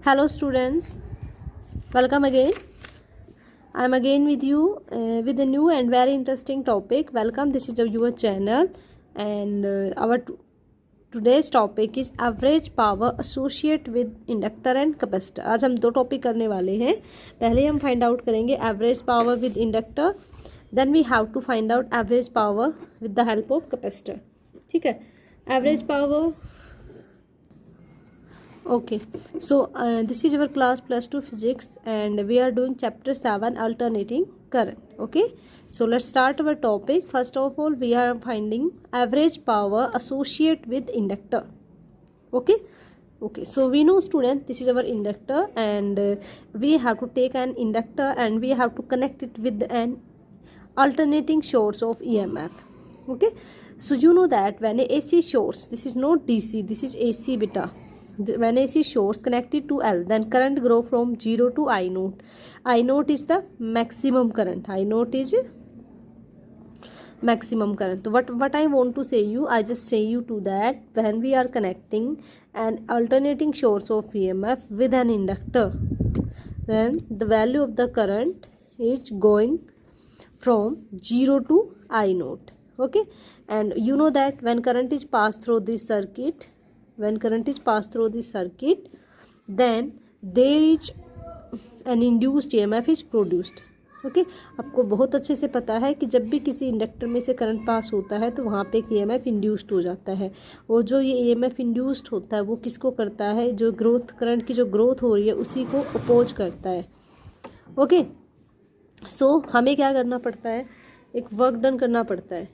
Hello students, welcome again. I am again with you with a new and very interesting topic. Welcome, this is your channel and our today's topic is average power associate with inductor and capacitor. आज हम दो topic करने वाले हैं. पहले हम find out करेंगे average power with inductor, then we have to find out average power with the help of capacitor. ठीक है, average power. Okay, so this is our class +2 physics and we are doing chapter 7 alternating current. Okay, so let's start our topic. First of all, we are finding average power associate with inductor. Okay, so we know student, this is our inductor and we have to take an inductor and we have to connect it with an alternating source of EMF. Okay, so you know that when a AC source, this is not DC, this is AC beta. When AC source connected to L, then current grow from 0 to I naught. I naught is the maximum current. I naught is maximum current. So what I want to say you, I just say you to that when we are connecting an alternating source of EMF with an inductor, then the value of the current is going from 0 to I naught. Okay, and you know that when current is passed through this circuit, then there is an induced EMF is produced. Okay, आपको बहुत अच्छे से पता है कि जब भी किसी इंडक्टर में से करंट पास होता है तो वहाँ पे एक EMF इंड्यूस्ड हो जाता है, और जो ये EMF इंड्यूस्ड होता है वो किसको करता है, जो ग्रोथ, करंट की जो ग्रोथ हो रही है उसी को अपोज करता है. ओके, सो हमें क्या करना पड़ता है, एक वर्क डन करना पड़ता है.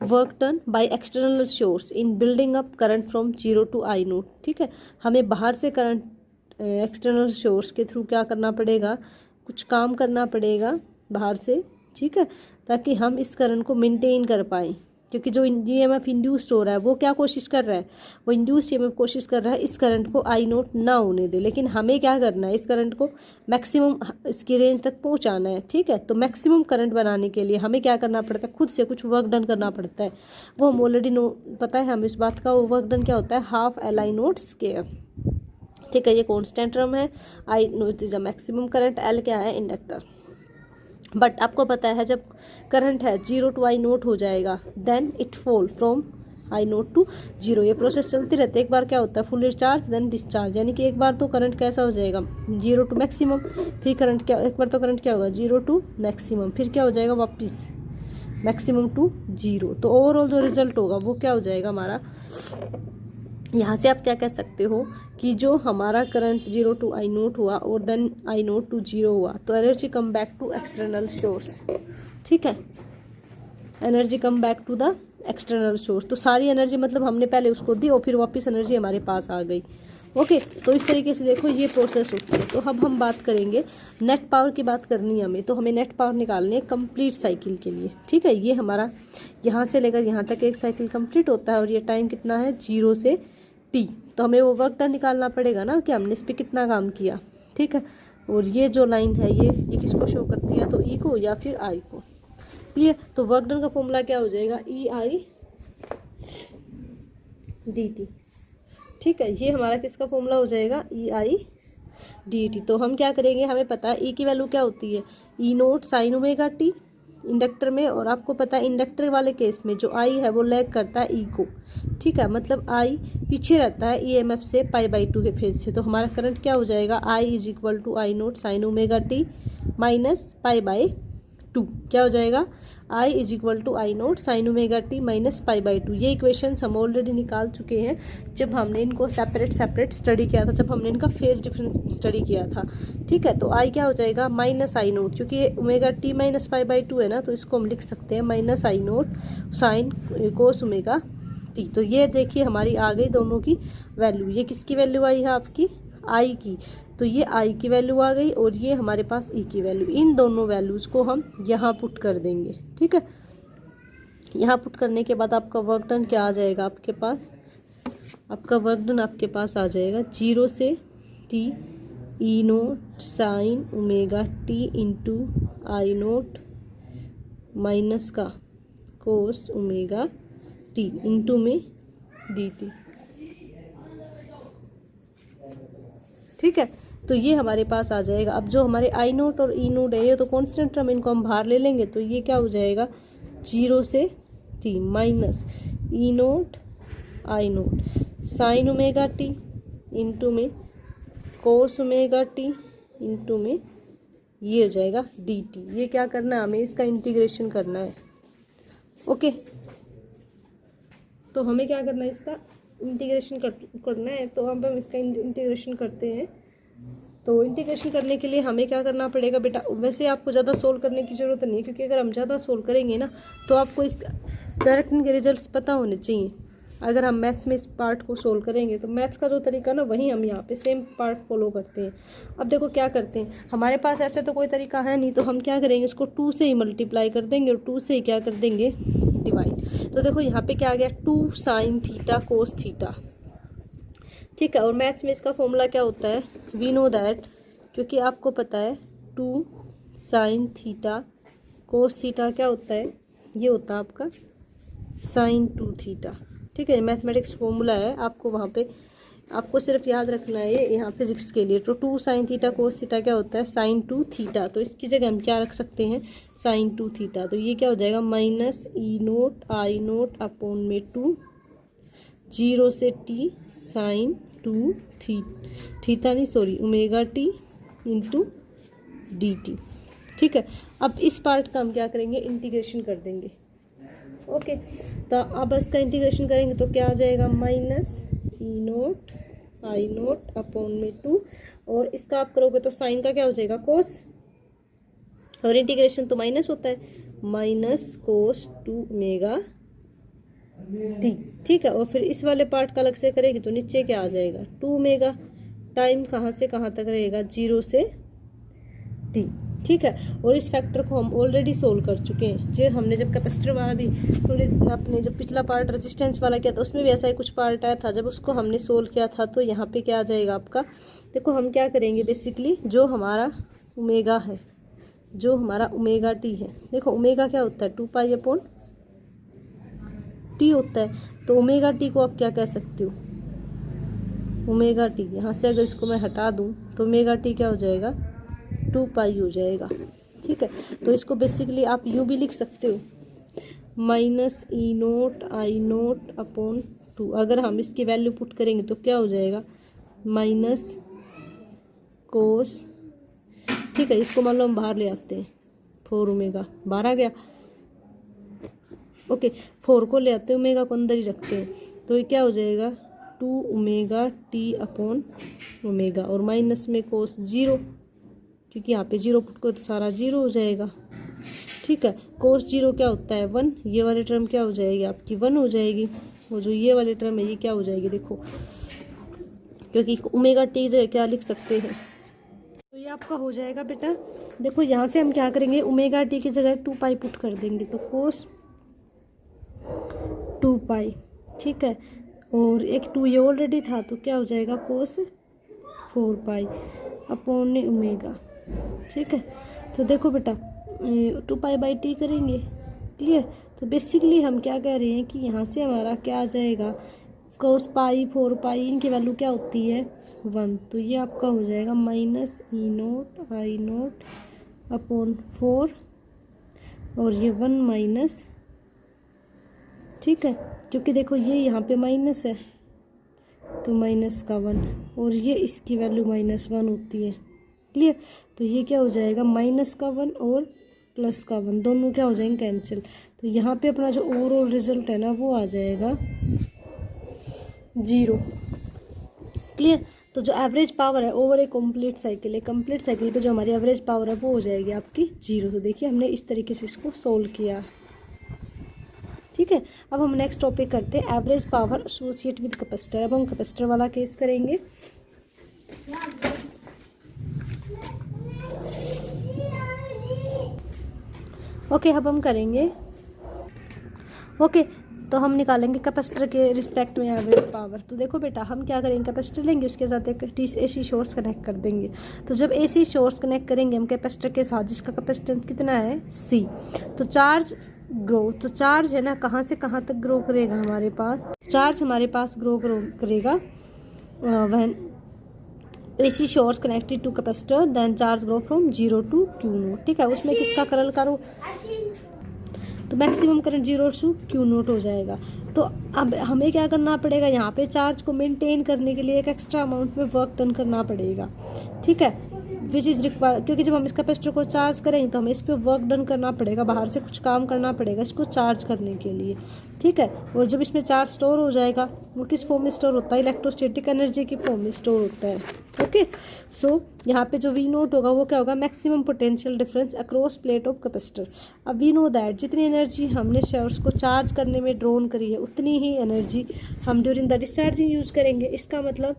Work done by external source in building up current from 0 to I naught. ठीक है, हमें बाहर से करंट एक्सटर्नल सोर्स के थ्रू क्या करना पड़ेगा, कुछ काम करना पड़ेगा बाहर से. ठीक है, ताकि हम इस करंट को मेंटेन कर पाएँ, क्योंकि जो EMF इंड्यूस्ड हो रहा है वो क्या कोशिश कर रहा है, वो इंड्यूस्ड EMF कोशिश कर रहा है इस करंट को I नोट ना होने दे. लेकिन हमें क्या करना है, इस करंट को मैक्सिमम इसकी रेंज तक पहुंचाना है. ठीक है, तो मैक्सिमम करंट बनाने के लिए हमें क्या करना पड़ता है, खुद से कुछ वर्क डन करना पड़ता है. वो हम ऑलरेडी पता है हमें इस बात का. वो वर्क डन क्या होता है, हाफ LI नोट स्क्वायर. ठीक है, ये कॉन्स्टेंट टर्म है. I note is a maximum current, L क्या है, इंडक्टर. बट आपको पता है जब करंट है 0 टू I नोट हो जाएगा, then it fall from I naught to 0. ये प्रोसेस चलती रहती है. एक बार क्या होता है, फुल चार्ज देन डिस्चार्ज, यानी कि एक बार तो करंट कैसा हो जाएगा 0 टू मैक्सिमम, फिर करंट क्या, एक बार तो करंट क्या होगा 0 टू मैक्सिमम, फिर क्या हो जाएगा वापस मैक्सिमम टू 0. तो ओवरऑल जो रिजल्ट होगा वो क्या हो जाएगा हमारा, यहाँ से आप क्या कह सकते हो कि जो हमारा करंट 0 टू I नोट हुआ और देन I नोट टू 0 हुआ, तो energy come back to external source. ठीक है, energy come back to the external source. तो सारी एनर्जी मतलब हमने पहले उसको दी और फिर वापस एनर्जी हमारे पास आ गई. ओके, तो इस तरीके से देखो ये प्रोसेस होती है. तो अब हम बात करेंगे नेट पावर की. बात करनी है हमें, तो हमें नेट पावर निकालनी है कंप्लीट साइकिल के लिए. ठीक है, ये हमारा यहाँ से लेकर यहाँ तक एक साइकिल कंप्लीट होता है और ये टाइम कितना है 0 से T. तो हमें वो वक्त निकालना पड़ेगा ना कि हमने इस पर कितना काम किया. ठीक है, और ये जो लाइन है ये किसको शो करती है, तो E को या फिर I को. क्लियर, तो वर्क डन का फॉर्मूला क्या हो जाएगा, EI dt. ठीक है, ये हमारा किसका फॉर्मूला हो जाएगा, EI dt. तो हम क्या करेंगे, हमें पता है E की वैल्यू क्या होती है, E note sine omega T inductor में, और आपको पता है इंडक्टर वाले केस में जो I है वो लैग करता है E को. ठीक है, मतलब I पीछे रहता है EMF से π/2 के फेज से. तो हमारा करंट क्या हो जाएगा, I is equal to I nought sine omega t minus π/2. क्या हो जाएगा, I is equal to I nought sine omega t minus π/2. ये इक्वेशंस हम ऑलरेडी निकाल चुके हैं जब हमने इनको सेपरेट स्टडी किया था, जब हमने इनका फेज डिफरेंस स्टडी किया था. ठीक है, तो I क्या हो जाएगा माइनस I नोट, क्योंकि ये ओमेगा टी माइनस π/2 है ना, तो इसको हम लिख सकते हैं minus I nought sine cos omega t. तो ये देखिए हमारी आ गई दोनों की वैल्यू. ये किसकी वैल्यू आई है, आपकी I की. तो ये I की वैल्यू आ गई और ये हमारे पास E की वैल्यू. इन दोनों वैल्यूज़ को हम यहाँ पुट कर देंगे. ठीक है, यहाँ पुट करने के बाद आपका वर्क डन क्या आ जाएगा, आपके पास आपका वर्क डन आपके पास आ जाएगा 0 से T E note sine omega t into I note minus का कोस ओमेगा टी इंटू में dt. ठीक है, तो ये हमारे पास आ जाएगा। अब जो हमारे आई नोट और ई नोट है ये तो कॉन्स्टेंट टर्म, इनको हम बाहर ले लेंगे तो ये क्या हो जाएगा 0 से t minus e note I nought sine omega t into में कोस ओमेगा टी इंटू में ये हो जाएगा डी टी। ये क्या करना है हमें, इसका इंटीग्रेशन करना है। ओके, तो हमें क्या करना है, इसका इंटीग्रेशन करना है। तो हम इसका इंटीग्रेशन करते हैं। तो इंटीग्रेशन करने के लिए हमें क्या करना पड़ेगा बेटा, वैसे आपको ज़्यादा सोल्व करने की ज़रूरत नहीं है, क्योंकि अगर हम ज़्यादा सोल्व करेंगे ना तो आपको इस डायरेक्ट के रिजल्ट्स पता होने चाहिए। अगर हम मैथ्स में इस पार्ट को सोल्व करेंगे तो मैथ्स का जो तरीका ना वही हम यहाँ पे सेम पार्ट फॉलो करते हैं। अब देखो क्या करते हैं, हमारे पास ऐसे तो कोई तरीका है नहीं, तो हम क्या करेंगे, इसको 2 से ही मल्टीप्लाई कर देंगे और 2 से ही क्या कर देंगे डिवाइड। तो देखो यहाँ पे क्या आ गया 2 साइन थीटा कोस थीटा। ठीक है, और मैथ्स में इसका फॉर्मूला क्या होता है, वी नो दैट, क्योंकि आपको पता है 2 साइन थीटा कोस थीटा क्या होता है, ये होता है आपका साइन 2 थीटा। ठीक है, मैथमेटिक्स फॉर्मूला है, आपको वहाँ पे आपको सिर्फ याद रखना है ये यहाँ फिजिक्स के लिए। तो 2 साइन थीटा कोस थीटा क्या होता है साइन 2 थीटा। तो इसकी जगह हम क्या रख सकते हैं साइन 2 थीटा। तो ये क्या हो जाएगा minus e note I nought upon में 2 0 से टी साइन 2 थीटा नहीं sorry omega t into d T. ठीक है, अब इस पार्ट का हम क्या करेंगे इंटीग्रेशन कर देंगे। ओके, तो अब इसका इंटीग्रेशन करेंगे तो क्या आ जाएगा minus e note I nought upon में 2, और इसका आप करोगे तो साइन का क्या हो जाएगा कोस, और इंटीग्रेशन तो माइनस होता है माइनस कोस 2 ओमेगा टी। ठीक है, और फिर इस वाले पार्ट का अलग से करेंगे तो नीचे क्या आ जाएगा 2 ओमेगा, टाइम कहाँ से कहाँ तक रहेगा 0 से टी। ठीक है, और इस फैक्टर को हम ऑलरेडी सोल्व कर चुके हैं। जो हमने जब कैपेसिटर वाला भी थोड़े अपने जब पिछला पार्ट रेजिस्टेंस वाला किया था उसमें भी ऐसा ही कुछ पार्ट आया था, जब उसको हमने सोल्व किया था। तो यहाँ पे क्या आ जाएगा आपका, देखो हम क्या करेंगे बेसिकली जो हमारा ओमेगा है, जो हमारा ओमेगा टी है, देखो ओमेगा क्या होता है 2 पाई अपॉन टी होता है। तो ओमेगा टी को आप क्या कह सकते हो ओमेगा टी, यहाँ से अगर इसको मैं हटा दूँ तो ओमेगा टी क्या हो जाएगा 2 पाई हो जाएगा। ठीक है, तो इसको बेसिकली आप यूँ भी लिख सकते हो minus e note I nought upon 2। अगर हम इसकी वैल्यू पुट करेंगे तो क्या हो जाएगा माइनस कोस। ठीक है, इसको मान लो हम बाहर ले आते हैं 4 ओमेगा बाहर आ गया। ओके, 4 को ले आते हैं ओमेगा को अंदर ही रखते हैं, तो ये क्या हो जाएगा 2 ओमेगा टी अपॉन ओमेगा, और माइनस में कोस 0, क्योंकि यहाँ पे 0 पुट को तो सारा 0 हो जाएगा। ठीक है, कोस 0 क्या होता है 1, ये वाली टर्म क्या हो जाएगी आपकी 1 हो जाएगी, वो जो ये वाली टर्म है ये क्या हो जाएगी देखो, क्योंकि ओमेगा टी जगह क्या लिख सकते हैं, तो ये आपका हो जाएगा बेटा। देखो यहाँ से हम क्या करेंगे ओमेगा टी की जगह 2 पाई पुट कर देंगे, तो कोस 2 पाई। ठीक है, और एक 2 ये ऑलरेडी था तो क्या हो जाएगा कोस 4 पाई अपॉन ओमेगा। ठीक है, तो देखो बेटा 2 पाई बाई टी करेंगे, क्लियर। तो बेसिकली हम क्या कह रहे हैं कि यहाँ से हमारा क्या आ जाएगा कोस पाई 4 पाई, इनकी वैल्यू क्या होती है 1। तो ये आपका हो जाएगा minus e note I nought upon 4, और ये 1 माइनस। ठीक है, क्योंकि देखो ये यहाँ पे माइनस है तो माइनस का 1, और ये इसकी वैल्यू -1 होती है, क्लियर। तो ये क्या हो जाएगा माइनस का 1 और प्लस का 1 दोनों क्या हो जाएंगे कैंसिल। तो यहाँ पे अपना जो ओवरऑल रिजल्ट है ना वो आ जाएगा 0, क्लियर। तो जो एवरेज पावर है ओवर ए कंप्लीट साइकिल है, कंप्लीट साइकिल पे जो हमारी एवरेज पावर है वो हो जाएगी आपकी 0। तो देखिए हमने इस तरीके से इसको सोल्व किया। ठीक है, अब हम नेक्स्ट टॉपिक करते हैं average power associate with capacitor. अब हम कैपेसिटर वाला केस करेंगे। ओके, अब हम करेंगे तो हम निकालेंगे कैपेसिटर के रिस्पेक्ट में एवरेज पावर। तो देखो बेटा हम क्या करेंगे कैपेसिटर लेंगे, उसके साथ एक AC सोर्स कनेक्ट कर देंगे। तो जब AC सोर्स कनेक्ट करेंगे हम कैपेसिटर के साथ, जिसका कैपेसिटेंस कितना है C, तो चार्ज ग्रो, तो चार्ज है ना कहाँ से कहाँ तक ग्रो करेगा हमारे पास, चार्ज हमारे पास ग्रो करेगा वह AC short connected to capacitor then charge grow from 0 to Q naught. ठीक है, उसमें किसका करंट करो तो maximum current 0 to Q naught हो जाएगा। तो अब हमें क्या करना पड़ेगा, यहाँ पे चार्ज को मेंटेन करने के लिए एक एक्स्ट्रा अमाउंट में वर्क डन करना पड़ेगा। ठीक है, विच इज़ रिक्वायर, क्योंकि जब हम इस कैपेसिटर को चार्ज करेंगे तो हमें इस पर वर्क डन करना पड़ेगा, बाहर से कुछ काम करना पड़ेगा इसको चार्ज करने के लिए। ठीक है, और जब इसमें चार्ज स्टोर हो जाएगा, वो किस फॉर्म में स्टोर होता है, इलेक्ट्रोस्टैटिक एनर्जी की फॉर्म में स्टोर होता है। ओके, सो यहाँ पे जो V नोट होगा वो क्या होगा, maximum potential difference across plate of capacitor. अब वी नो दैट जितनी एनर्जी हमने शेल्स को चार्ज करने में ड्रॉन करी है उतनी ही एनर्जी हम ड्यूरिंग द डिस्चार्जिंग यूज़ करेंगे। इसका मतलब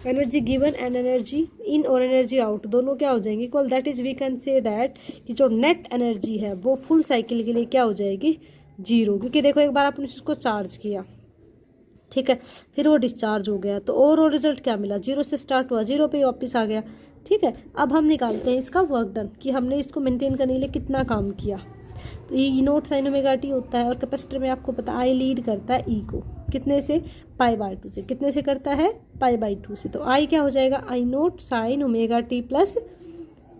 energy given and energy in और एनर्जी आउट दोनों क्या हो जाएंगी equal. That is we can say that कि जो नेट एनर्जी है वो फुल साइकिल के लिए क्या हो जाएगी, 0। क्योंकि देखो एक बार आपने इसको चार्ज किया, ठीक है, फिर वो डिस्चार्ज हो गया तो ओवरऑल रिजल्ट क्या मिला, 0 से स्टार्ट हुआ 0 पे वापस आ गया। ठीक है, अब हम निकालते हैं इसका वर्क डन कि हमने इसको मेंटेन करने के लिए कितना काम किया। तो E note sine omega T होता है और कैपेसिटर में आपको पता I लीड करता है E को कितने से, π/2 से। कितने से करता है, π/2 से। तो I क्या हो जाएगा, I nought sine omega t plus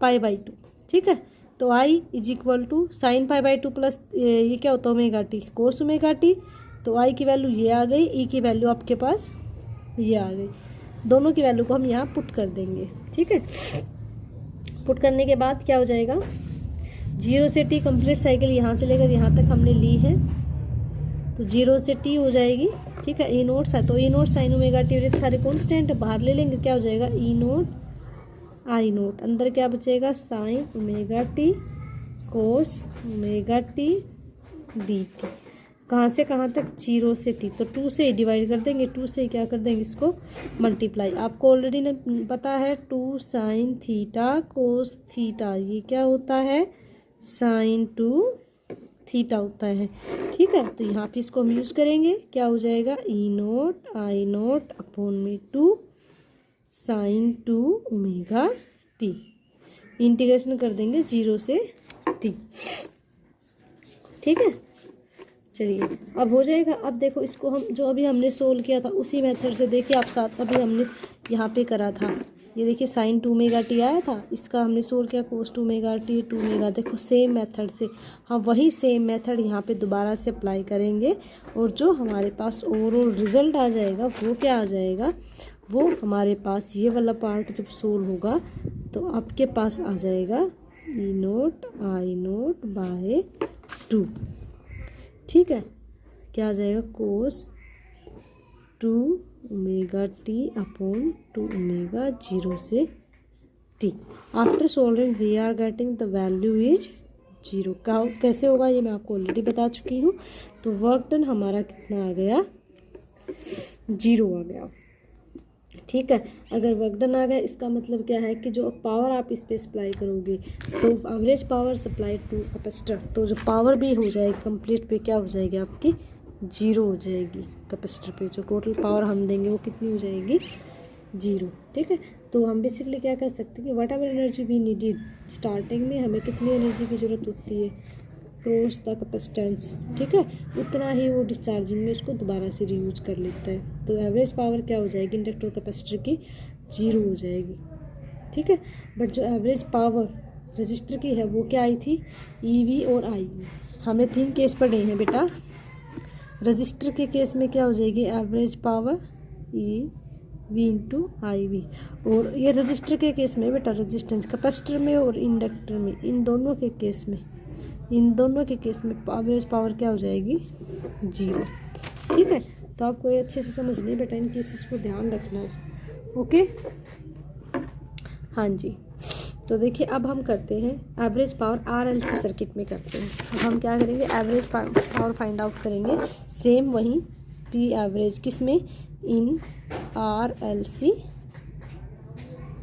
π/2। ठीक है, तो I is equal to sine π/2 plus ये क्या होता है omega t cos omega t. तो I की वैल्यू ये आ गई, E की वैल्यू आपके पास ये आ गई। दोनों की वैल्यू को हम यहाँ पुट कर देंगे। ठीक है, पुट करने के बाद क्या हो जाएगा, 0 से T कंप्लीट साइकिल यहाँ से लेकर यहाँ तक हमने ली है तो 0 से T हो जाएगी। ठीक है, E नोट तो E note sine omega T और सारे कॉन्स्टेंट बाहर ले लेंगे, क्या हो जाएगा E नोट I नोट, अंदर क्या बचेगा sign omega t cos omega t d T. कहाँ से कहाँ तक, 0 से T, तो 2 से डिवाइड कर देंगे, 2 से क्या कर देंगे इसको मल्टीप्लाई। आपको ऑलरेडी ने पता है 2 साइन थीटा कोस थीटा ये क्या होता है, साइन 2 थीटा होता है। ठीक है, तो यहाँ पे इसको हम यूज़ करेंगे, क्या हो जाएगा E naught I naught upon में 2 साइन 2 ओमेगा टी। इंटीग्रेशन कर देंगे 0 से T। ठीक है, चलिए अब हो जाएगा। अब देखो इसको हम जो अभी हमने सोल्व किया था उसी मेथड से देखिए आप साथ, अभी हमने यहाँ पे करा था, ये देखिए साइन 2 ओमेगा टी आया था, इसका हमने सोल्व किया कोस 2 ओमेगा टी 2 ओमेगा। देखो सेम मेथड से हम वही सेम मेथड यहाँ पे दोबारा से अप्लाई करेंगे और जो हमारे पास ओवरऑल रिजल्ट आ जाएगा वो क्या आ जाएगा, वो हमारे पास ये वाला पार्ट जब सोल्व होगा तो आपके पास आ जाएगा E naught I naught by 2। ठीक है, क्या आ जाएगा cos 2 omega t upon 2 omega 0 से T। After solving we are getting the value is 0। कैसे होगा ये मैं आपको ऑलरेडी बता चुकी हूँ। तो वर्क डन हमारा कितना आ गया, 0 आ गया। ठीक है, अगर वर्क डन आ गया इसका मतलब क्या है कि जो पावर आप इस पे सप्लाई करोगे तो average power supply to capacitor, तो जो पावर भी हो जाएगी कंप्लीट पे क्या हो जाएगी आपकी, 0 हो जाएगी। कैपेसिटर पे जो टोटल पावर हम देंगे वो कितनी हो जाएगी, 0। ठीक है, तो हम बेसिकली क्या कह सकते हैं कि whatever energy we needed, starting में हमें कितनी एनर्जी की ज़रूरत होती है क्रॉस द कैपेसिटेंस, ठीक है, उतना ही वो डिस्चार्जिंग में उसको दोबारा से रीयूज कर लेता है। तो एवरेज पावर क्या हो जाएगी इंडक्टर कैपेसिटर की, 0 हो जाएगी। ठीक है, बट जो एवरेज पावर रजिस्टर की है वो क्या आई थी, EV और IE। हमें 3 केस पढ़े हैं बेटा। रजिस्टर के केस में क्या हो जाएगी average power EV into IV, और ये रजिस्टर के केस में बेटा रेजिस्टेंस कैपेसिटर में और इंडक्टर में, इन दोनों के केस में एवरेज पावर क्या हो जाएगी, 0। ठीक है, तो आपको ये अच्छे से समझ नहीं बेटा, इन केसेस को ध्यान रखना है। ओके, हाँ जी। तो देखिए अब हम करते हैं एवरेज पावर RLC सर्किट में करते हैं। अब हम क्या करेंगे, एवरेज पावर फाइंड आउट करेंगे, सेम वहीं P एवरेज किस में, इन RLC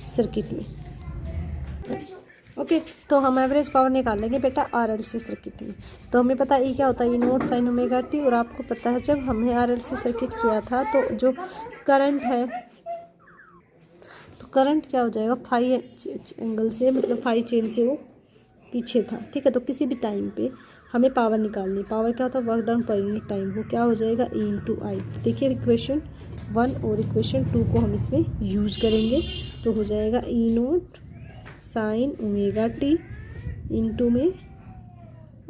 सर्किट में। ओके, तो हम एवरेज पावर निकाल लेंगे बेटा RLC सर्किट में। तो हमें पता है क्या होता है, E note sine omega T, और आपको पता है जब हमने RLC सर्किट किया था तो जो करंट है, तो करंट क्या हो जाएगा, फाई एंगल से, मतलब फाई चेन से वो पीछे था। ठीक है, तो किसी भी टाइम पे हमें पावर निकालनी, पावर क्या होता है, work done per unit time, वो क्या हो जाएगा E इंटू आई। देखिए इक्वेशन 1 और इक्वेशन 2 को हम इसमें यूज़ करेंगे। तो हो जाएगा e nought sine omega t into में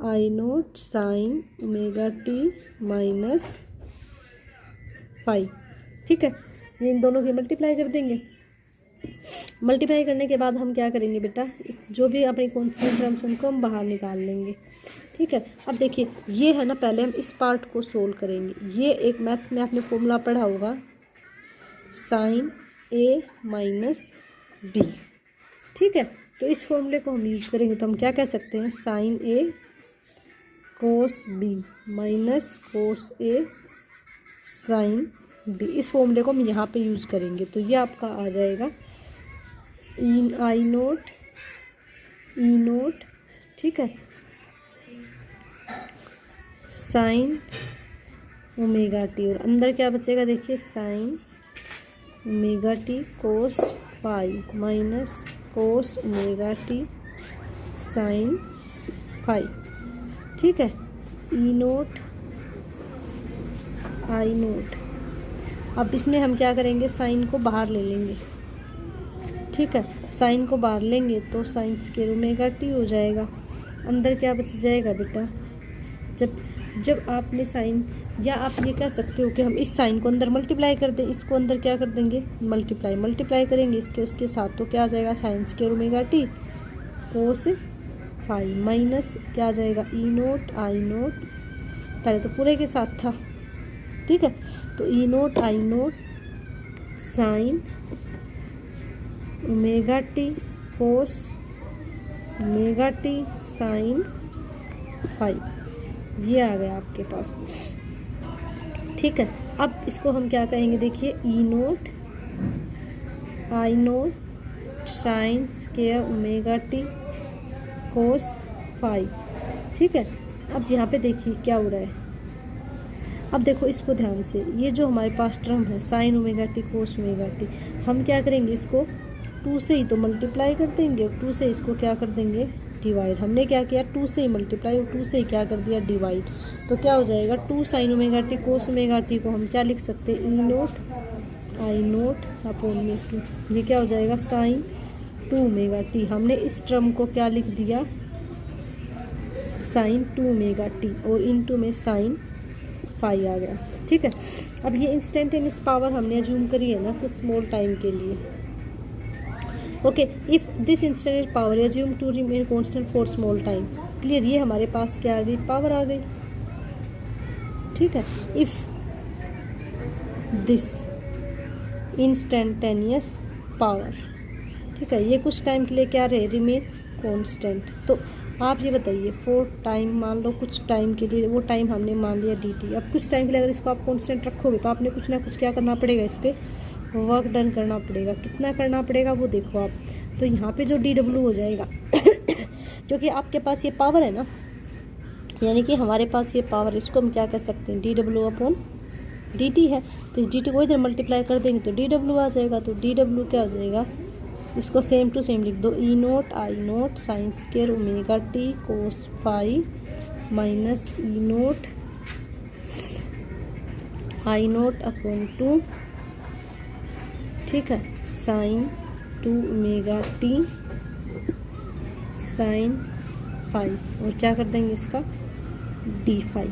I nought sine omega t minus pi. ठीक है, ये इन दोनों की मल्टीप्लाई कर देंगे। मल्टीप्लाई करने के बाद हम क्या करेंगे बेटा, इस जो भी अपनी कॉन्स्टेंट टर्म्स उनको हम बाहर निकाल लेंगे। ठीक है, अब देखिए ये है ना, पहले हम इस पार्ट को सोल्व करेंगे। ये एक मैथ्स में आपने फॉर्मूला पढ़ा होगा साइन ए माइनस बी। ठीक है, तो इस फॉर्मूले को हम यूज करेंगे तो हम क्या कह सकते हैं, साइन ए कोस बी माइनस कोस ए साइन बी। इस फॉर्मूले को हम यहाँ पे यूज़ करेंगे तो ये आपका आ जाएगा इन आई नोट ई नोट। ठीक है, साइन ओमेगा टी और अंदर क्या बचेगा, देखिए sine omega t cos phi minus cos omega t sine phi. ठीक है, ई नोट आई नोट। अब इसमें हम क्या करेंगे, साइन को बाहर ले लेंगे। ठीक है, साइन को बाहर लेंगे तो साइन स्क्वायर ओमेगा टी हो जाएगा। अंदर क्या बच जाएगा बेटा, जब आपने साइन, या आप ये कह सकते हो कि हम इस साइन को अंदर मल्टीप्लाई कर दें, इसको अंदर क्या कर देंगे, मल्टीप्लाई करेंगे इसके उसके साथ, तो क्या आ जाएगा sine square omega t cos phi minus क्या आ जाएगा ई नोट आई नोट, पहले तो पूरे के साथ था। ठीक है, तो e note I nought sine omega t cos omega t sine phi, ये आ गया आपके पास। ठीक है, अब इसको हम क्या कहेंगे, देखिए e note I nought sine square omega t cos phi. ठीक है, अब यहाँ पे देखिए क्या हो रहा है। अब देखो इसको ध्यान से, ये जो हमारे पास टर्म है sign omega t cos omega T, हम क्या करेंगे, इसको 2 से ही तो मल्टीप्लाई कर देंगे और 2 से इसको क्या कर देंगे डिवाइड। हमने क्या किया, 2 से ही मल्टीप्लाई और 2 से ही क्या कर दिया डिवाइड, तो क्या हो जाएगा 2 sign omega t cos omega T को हम क्या लिख सकते हैं, e note I nought upon में 2। ये क्या हो जाएगा साइन 2 ओमेगा टी। हमने इस टर्म को क्या लिख दिया, साइन 2 ओमेगा टी और इनटू में साइन फाई आ गया। ठीक है, अब ये इंस्टेंटेनियस पावर हमने अज्यूम करी है ना कुछ स्मॉल टाइम के लिए। Okay, if this instantaneous power assume to remain constant for small time. Clear, ये हमारे पास क्या आ गई, पावर आ गई। ठीक है, इफ दिस इंस्टेंटेनियस पावर, ठीक है, ये कुछ टाइम के लिए क्या रहे, रिमेन कांस्टेंट। तो आप ये बताइए फॉर टाइम, मान लो कुछ टाइम के लिए, वो टाइम हमने मान लिया dt। अब कुछ टाइम के लिए अगर इसको आप कांस्टेंट रखोगे तो आपने कुछ ना कुछ क्या करना पड़ेगा, इस पर वर्क डन करना पड़ेगा। कितना करना पड़ेगा वो देखो आप, तो यहाँ पे जो dw हो जाएगा क्योंकि आपके पास ये पावर है ना, यानी कि हमारे पास ये पावर, इसको हम क्या कह सकते हैं, dw अपॉन dt है। तो इस dt को इधर मल्टीप्लाई कर देंगे तो dw आ जाएगा। तो dw क्या हो जाएगा, इसको सेम टू सेम लिख दो, e note I nought sine square omega t cos phi minus e note I nought upon 2। ठीक है, sine 2 omega t sine phi और क्या कर देंगे इसका डी फाई।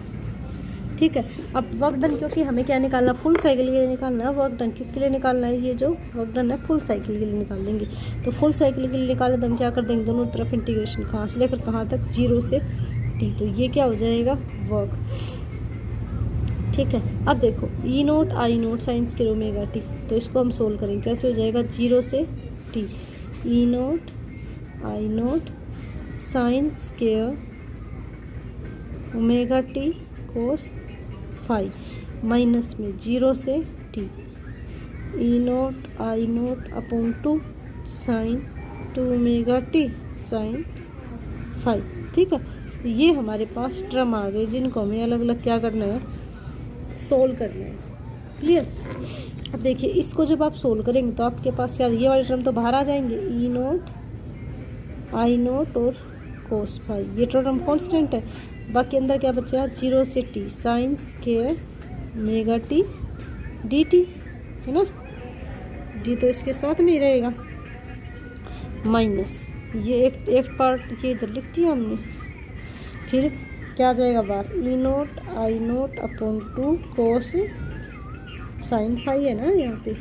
ठीक है, अब वर्क डन, क्योंकि हमें क्या निकालना, फुल साइकिल के लिए निकालना है वर्क डन। किसके लिए निकालना है, ये जो वर्क डन है फुल साइकिल के लिए निकाल देंगे। तो फुल साइकिल के लिए निकालें तो हम क्या कर देंगे, दोनों तरफ इंटीग्रेशन कहाँ से लेकर कहाँ तक, 0 से t। तो ये क्या हो जाएगा वर्क। ठीक है, अब देखो e note I nought sine square omega t, तो इसको हम सोल्व करेंगे, कैसे हो जाएगा 0 से t, e note I nought sine square omega t cos phi minus में 0 से t, e note I nought upon 2 sine 2 omega t sine phi. ठीक है, तो ये हमारे पास टर्म आ गए जिनको हमें अलग अलग क्या करना है, सोल्व करना है। क्लियर, अब देखिए इसको जब आप सोल्व करेंगे तो आपके पास क्या, ये वाले टर्म तो बाहर आ जाएंगे, ई नोट आई नोट और कोस फाई, ये टर्म कांस्टेंट है। बाकी अंदर क्या बचा, 0 से t sign square omega T dt है ना, d तो इसके साथ में ही रहेगा। माइनस ये एक पार्ट ये इधर लिख दिया हमने, फिर क्या आ जाएगा बाहर, e note I nought upon 2 cos sine phi है ना यहाँ पे,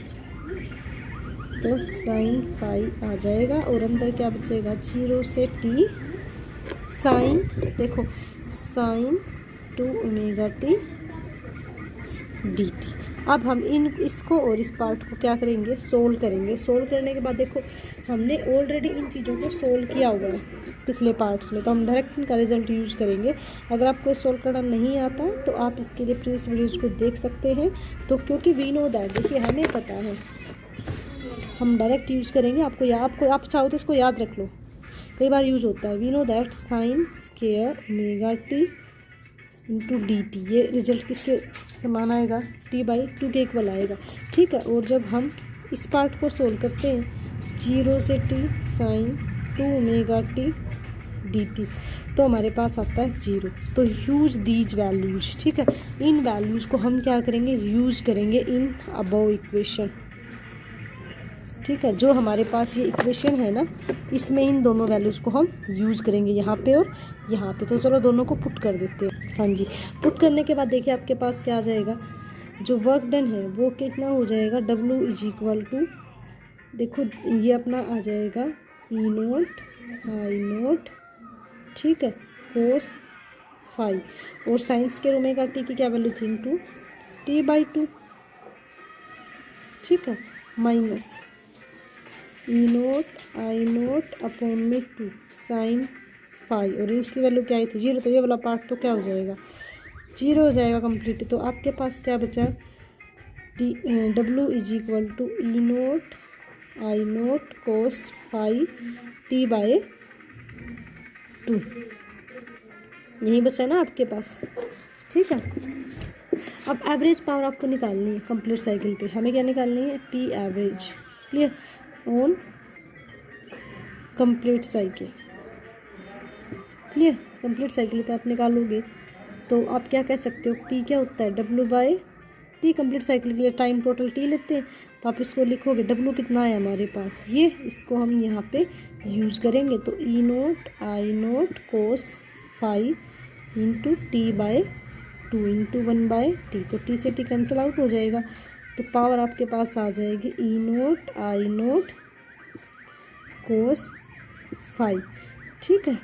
तो साइन फाई आ जाएगा और अंदर क्या बचेगा 0 से t साइन, देखो साइन 2 ओमेगा t dt। अब हम इसको और इस पार्ट को क्या करेंगे, सोल्व करेंगे। सोल्व करने के बाद देखो हमने ऑलरेडी इन चीज़ों को सोल्व किया हुआ है पिछले पार्ट्स में, तो हम डायरेक्ट इनका रिजल्ट यूज़ करेंगे। अगर आपको सोल्व करना नहीं आता तो आप इसके लिए प्रीवियस वीडियोज़ को देख सकते हैं। तो क्योंकि वी नो दैट, देखिए हमें पता है, हम डायरेक्ट यूज़ करेंगे। आपको आप चाहो तो इसको याद रख लो, कई बार यूज होता है। We know that sine square omega t into d t, ये रिजल्ट किसके समान आएगा, t/2 के इक्वल आएगा, ठीक है। और जब हम इस पार्ट को सोल्व करते हैं 0 से t sine 2 omega t d t, तो हमारे पास आता है 0। तो यूज दीज वैल्यूज, ठीक है। इन वैल्यूज़ को हम क्या करेंगे, यूज करेंगे इन अबव इक्वेशन, ठीक है। जो हमारे पास ये इक्वेशन है ना, इसमें इन दोनों वैल्यूज़ को हम यूज़ करेंगे यहाँ पे और यहाँ पे। तो चलो दोनों को पुट कर देते हैं। हाँ जी, पुट करने के बाद देखिए आपके पास क्या आ जाएगा, जो वर्क डन है वो कितना हो जाएगा, W इज इक्वल टू, देखो ये अपना आ जाएगा ई नोट आई नोट, ठीक है, कोस फाई, और साइंस के ओमेगा टी की क्या वैल्यू थी, इंटू t/2, ठीक है, minus e note I nought upon में 2 साइन फाई, और इसकी वैल्यू क्या आई थी 0, तो ये वाला पार्ट तो क्या हो जाएगा 0 हो जाएगा कंप्लीट। तो आपके पास क्या बचा, W is equal to E note I note cos phi t/2, यही बचा ना आपके पास, ठीक है। अब एवरेज पावर आपको निकालनी है कंप्लीट साइकिल पे, हमें क्या निकालनी है, P average, clear, on complete cycle, clear. Complete cycle पे आप निकालोगे तो आप क्या कह सकते हो, P क्या होता है, W/T। कंप्लीट साइकिल के लिए टाइम टोटल T लेते हैं, तो आप इसको लिखोगे W कितना है हमारे पास, ये इसको हम यहाँ पे यूज़ करेंगे। तो e note I note cos phi into t/2 into 1/t, तो T से T कैंसिल आउट हो जाएगा, तो पावर आपके पास आ जाएगी ई note I note cos phi, ठीक है।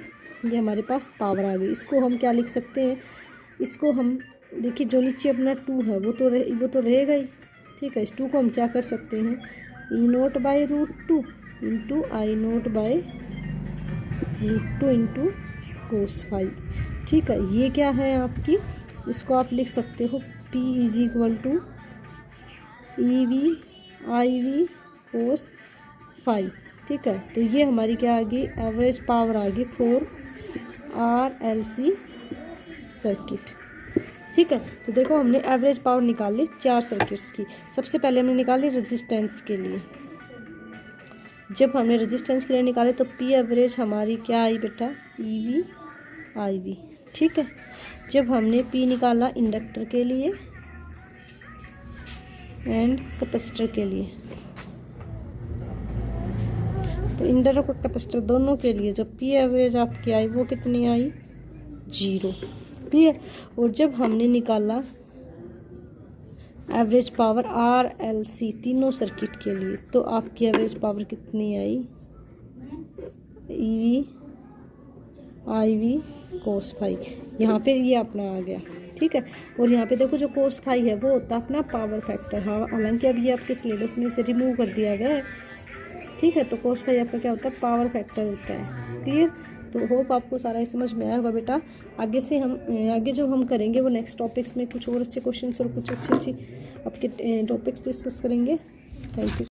ये हमारे पास पावर आ गई। इसको हम क्या लिख सकते हैं, इसको हम देखिए जो नीचे अपना 2 है वो तो रहेगा ही, ठीक है। इस 2 को हम क्या कर सकते हैं, e nought by √2 into I nought by √2 into cos phi, ठीक है। ये क्या है आपकी, इसको आप लिख सकते हो P is equal to EV IV cos phi, ठीक है। तो ये हमारी क्या आ गई, एवरेज पावर आ गई 4 RLC सर्किट, ठीक है। तो देखो हमने एवरेज पावर निकाली 4 सर्किट्स की। सबसे पहले हमने निकाली रेजिस्टेंस के लिए, जब हमने रेजिस्टेंस के लिए निकाले तो P एवरेज हमारी क्या आई बेटा, EV IV, ठीक है। जब हमने P निकाला इंडक्टर के लिए एंड कैपेसिटर के लिए, तो इंडक्टर और कैपेसिटर दोनों के लिए जब P एवरेज आपकी आई वो कितनी आई 0, क्लियर। और जब हमने निकाला एवरेज पावर RLC तीनों सर्किट के लिए, तो आपकी एवरेज पावर कितनी आई, EV IV कोस फाई, यहाँ पे ये अपना आ गया, ठीक है। और यहाँ पे देखो जो कोस फाई है वो होता है अपना पावर फैक्टर, हाँ, हालांकि अब ये आपके सिलेबस में से रिमूव कर दिया गया है, ठीक है। तो कोस फाई आपका क्या होता है, पावर फैक्टर होता है, क्लियर। तो होप आपको सारा समझ में आया होगा बेटा। आगे जो हम करेंगे वो नेक्स्ट टॉपिक्स में कुछ और अच्छे क्वेश्चंस और कुछ अच्छी आपके टॉपिक्स डिस्कस करेंगे। Thank you.